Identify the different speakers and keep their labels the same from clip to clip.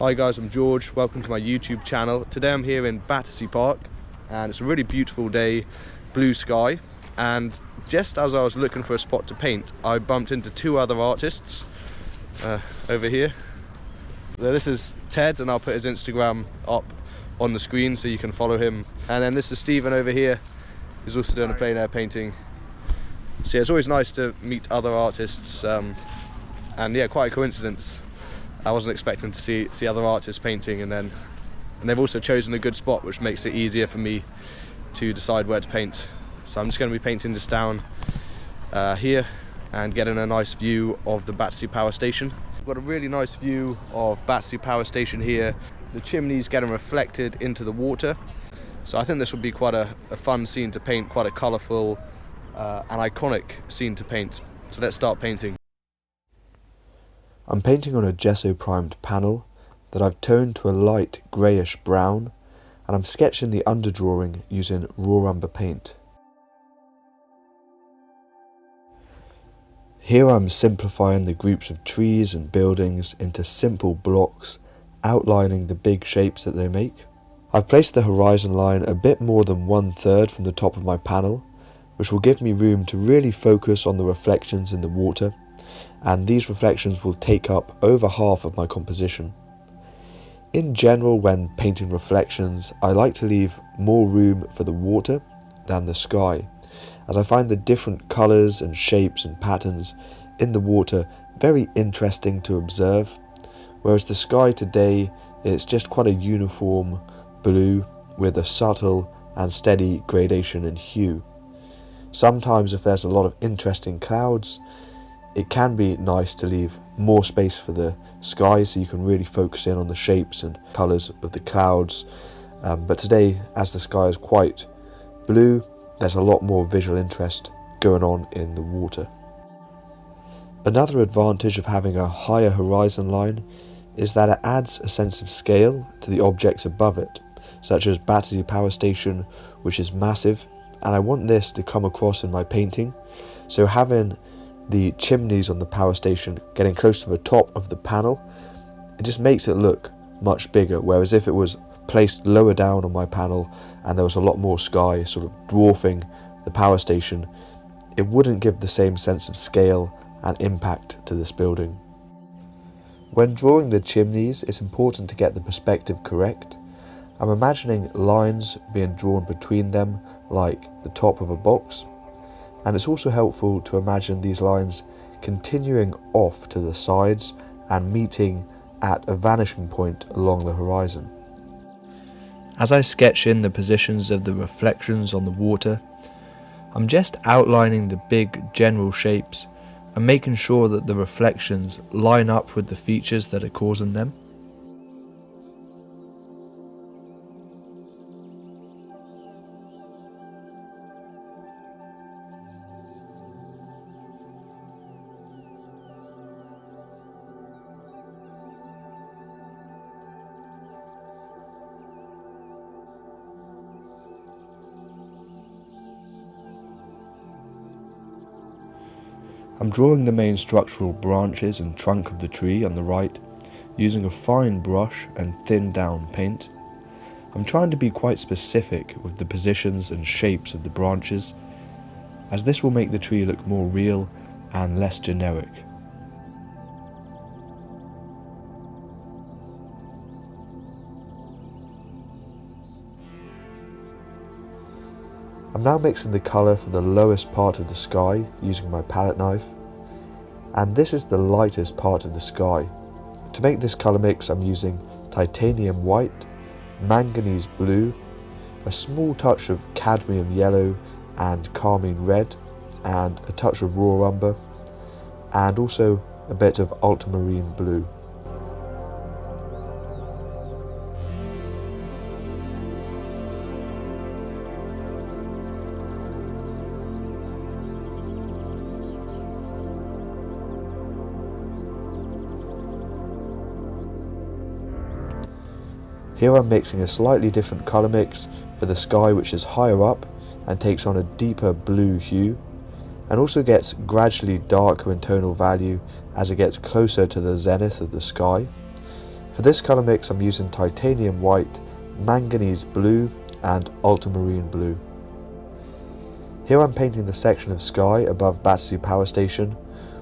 Speaker 1: Hi guys, I'm George. Welcome to my YouTube channel. Today I'm here in Battersea Park and it's a really beautiful day, blue sky, and just as I was looking for a spot to paint, I bumped into two other artists over here. So this is Ted, and I'll put his Instagram up on the screen so you can follow him. And then this is Stephen over here, who's also doing a plein air painting. So yeah, it's always nice to meet other artists, and yeah, quite a coincidence. I wasn't expecting to see other artists painting, and they've also chosen a good spot, which makes it easier for me to decide where to paint. So I'm just going to be painting this down here and getting a nice view of the Battersea Power Station. I've got a really nice view of Battersea Power Station here. The chimneys getting reflected into the water. So I think this would be quite a fun scene to paint, quite a colourful and iconic scene to paint. So let's start painting.
Speaker 2: I'm painting on a gesso primed panel that I've toned to a light greyish brown, and I'm sketching the underdrawing using raw umber paint. Here I'm simplifying the groups of trees and buildings into simple blocks, outlining the big shapes that they make. I've placed the horizon line a bit more than 1/3 from the top of my panel, which will give me room to really focus on the reflections in the water, and these reflections will take up over half of my composition. In general, when painting reflections, I like to leave more room for the water than the sky, as I find the different colours and shapes and patterns in the water very interesting to observe, whereas the sky today, it's just quite a uniform blue with a subtle and steady gradation in hue. Sometimes if there's a lot of interesting clouds, it can be nice to leave more space for the sky so you can really focus in on the shapes and colours of the clouds. But today, as the sky is quite blue, there's a lot more visual interest going on in the water. Another advantage of having a higher horizon line is that it adds a sense of scale to the objects above it, such as Battersea Power Station, which is massive, and I want this to come across in my painting. So having the chimneys on the power station getting close to the top of the panel, it just makes it look much bigger, whereas if it was placed lower down on my panel and there was a lot more sky sort of dwarfing the power station, it wouldn't give the same sense of scale and impact to this building. When drawing the chimneys, it's important to get the perspective correct. I'm imagining lines being drawn between them like the top of a box, and it's also helpful to imagine these lines continuing off to the sides and meeting at a vanishing point along the horizon. As I sketch in the positions of the reflections on the water, I'm just outlining the big general shapes and making sure that the reflections line up with the features that are causing them. I'm drawing the main structural branches and trunk of the tree on the right, using a fine brush and thin down paint. I'm trying to be quite specific with the positions and shapes of the branches, as this will make the tree look more real and less generic. I'm now mixing the colour for the lowest part of the sky using my palette knife, and this is the lightest part of the sky. To make this colour mix, I'm using titanium white, manganese blue, a small touch of cadmium yellow and carmine red, and a touch of raw umber, and also a bit of ultramarine blue. Here I'm mixing a slightly different colour mix for the sky, which is higher up and takes on a deeper blue hue, and also gets gradually darker in tonal value as it gets closer to the zenith of the sky. For this colour mix I'm using titanium white, manganese blue and ultramarine blue. Here I'm painting the section of sky above Battersea power station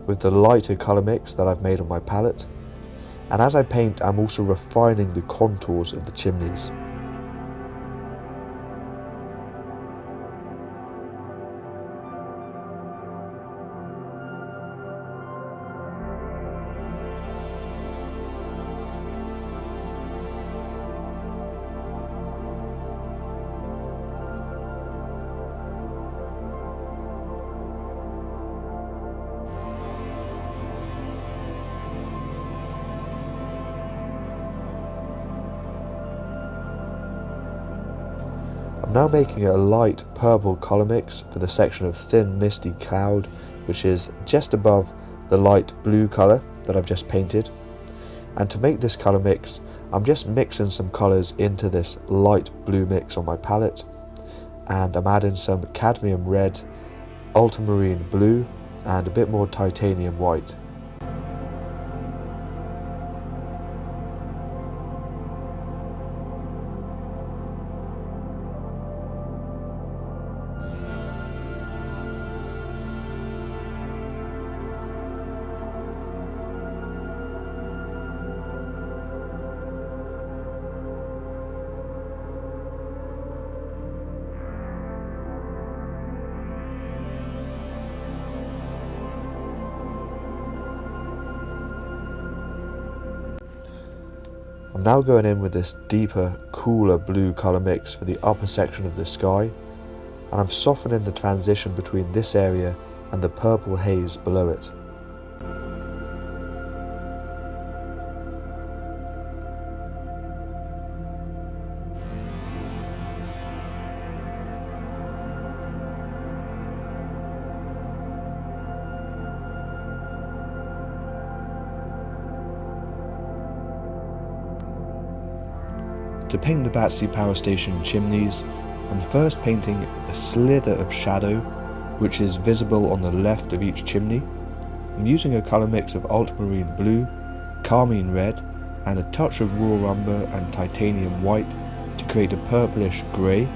Speaker 2: with the lighter colour mix that I've made on my palette, and as I paint I'm also refining the contours of the chimneys. I'm now making a light purple colour mix for the section of thin misty cloud which is just above the light blue colour that I've just painted. And to make this colour mix I'm just mixing some colours into this light blue mix on my palette, and I'm adding some cadmium red, ultramarine blue and a bit more titanium white. I'm now going in with this deeper, cooler blue colour mix for the upper section of the sky, and I'm softening the transition between this area and the purple haze below it. To paint the Battersea power station chimneys, I'm first painting a slither of shadow which is visible on the left of each chimney. I'm using a colour mix of ultramarine blue, carmine red and a touch of raw umber and titanium white to create a purplish grey,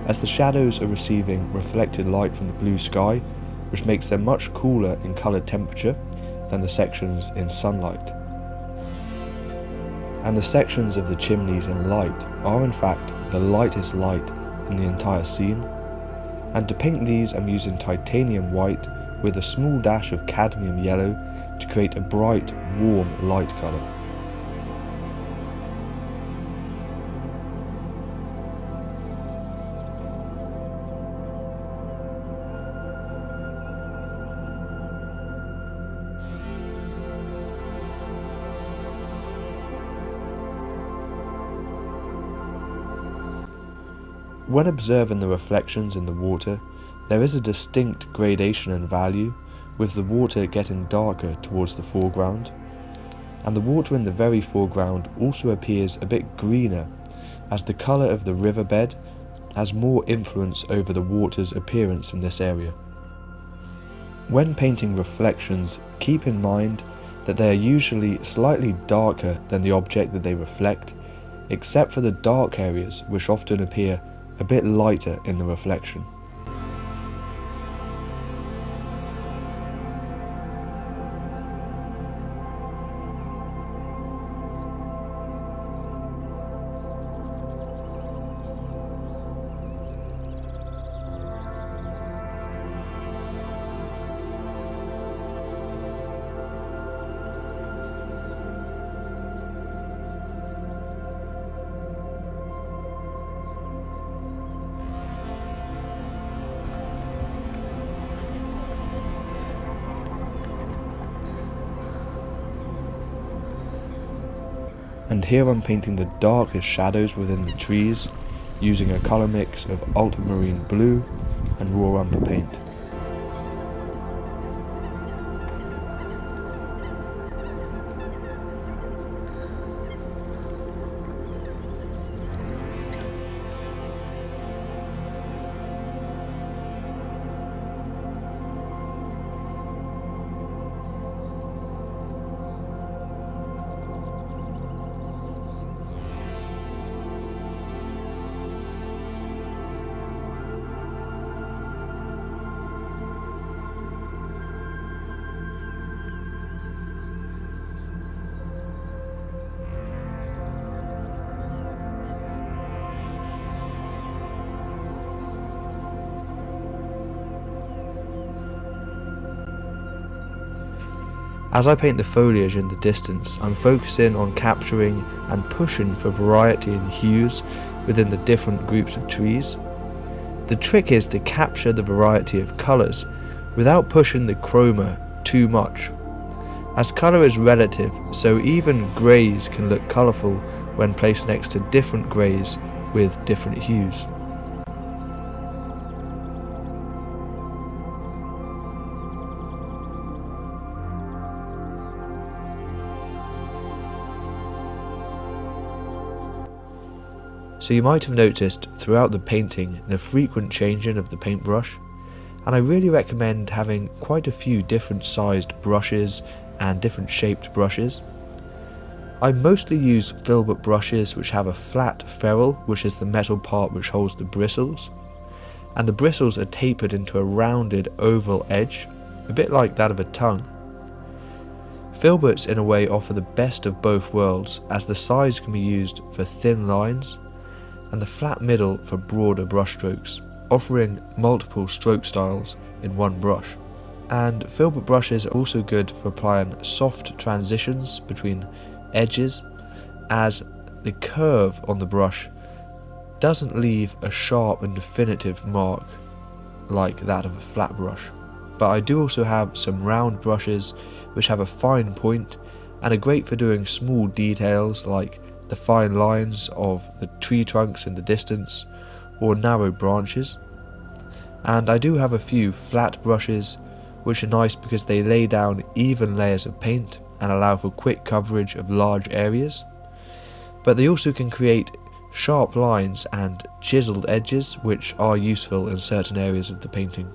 Speaker 2: as the shadows are receiving reflected light from the blue sky, which makes them much cooler in colour temperature than the sections in sunlight. And the sections of the chimneys in light are in fact the lightest light in the entire scene. And to paint these I'm using titanium white with a small dash of cadmium yellow to create a bright, warm light colour. When observing the reflections in the water, there is a distinct gradation in value, with the water getting darker towards the foreground, and the water in the very foreground also appears a bit greener, as the colour of the riverbed has more influence over the water's appearance in this area. When painting reflections, keep in mind that they are usually slightly darker than the object that they reflect, except for the dark areas which often appear a bit lighter in the reflection. And here I'm painting the darkest shadows within the trees using a colour mix of ultramarine blue and raw umber paint. As I paint the foliage in the distance, I'm focusing on capturing and pushing for variety in hues within the different groups of trees. The trick is to capture the variety of colours without pushing the chroma too much. As colour is relative, so even greys can look colourful when placed next to different greys with different hues. So you might have noticed throughout the painting the frequent changing of the paintbrush, and I really recommend having quite a few different sized brushes and different shaped brushes. I mostly use filbert brushes which have a flat ferrule, which is the metal part which holds the bristles, and the bristles are tapered into a rounded oval edge, a bit like that of a tongue. Filberts in a way offer the best of both worlds, as the sides can be used for thin lines and the flat middle for broader brush strokes, offering multiple stroke styles in one brush. And filbert brushes are also good for applying soft transitions between edges, as the curve on the brush doesn't leave a sharp and definitive mark like that of a flat brush. But I do also have some round brushes which have a fine point and are great for doing small details like the fine lines of the tree trunks in the distance or narrow branches. And I do have a few flat brushes which are nice because they lay down even layers of paint and allow for quick coverage of large areas, but they also can create sharp lines and chiseled edges which are useful in certain areas of the painting.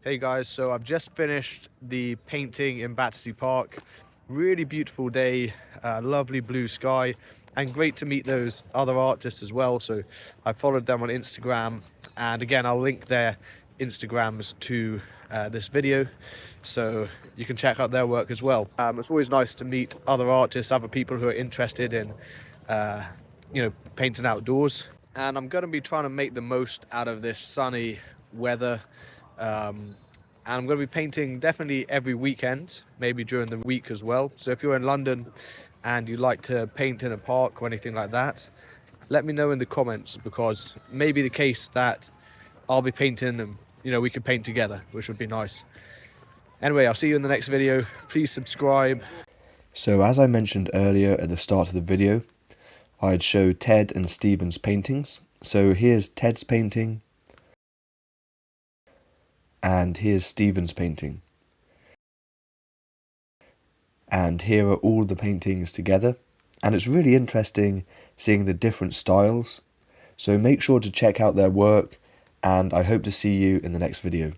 Speaker 1: Hey guys, so I've just finished the painting in Battersea Park. Really beautiful day, lovely blue sky, and great to meet those other artists as well. So I followed them on Instagram, and again I'll link their Instagrams to this video, so you can check out their work as well. It's always nice to meet other artists, other people who are interested in painting outdoors. And I'm going to be trying to make the most out of this sunny weather. And I'm going to be painting definitely every weekend, maybe during the week as well. So if you're in London and you like to paint in a park or anything like that, let me know in the comments, because maybe the case that I'll be painting and we could paint together, which would be nice. Anyway, I'll see you in the next video. Please subscribe.
Speaker 2: So as I mentioned earlier at the start of the video, I'd show Ted and Stephen's paintings. So here's Ted's painting, and here's Stephen's painting. And here are all the paintings together, and it's really interesting seeing the different styles. So make sure to check out their work, and I hope to see you in the next video.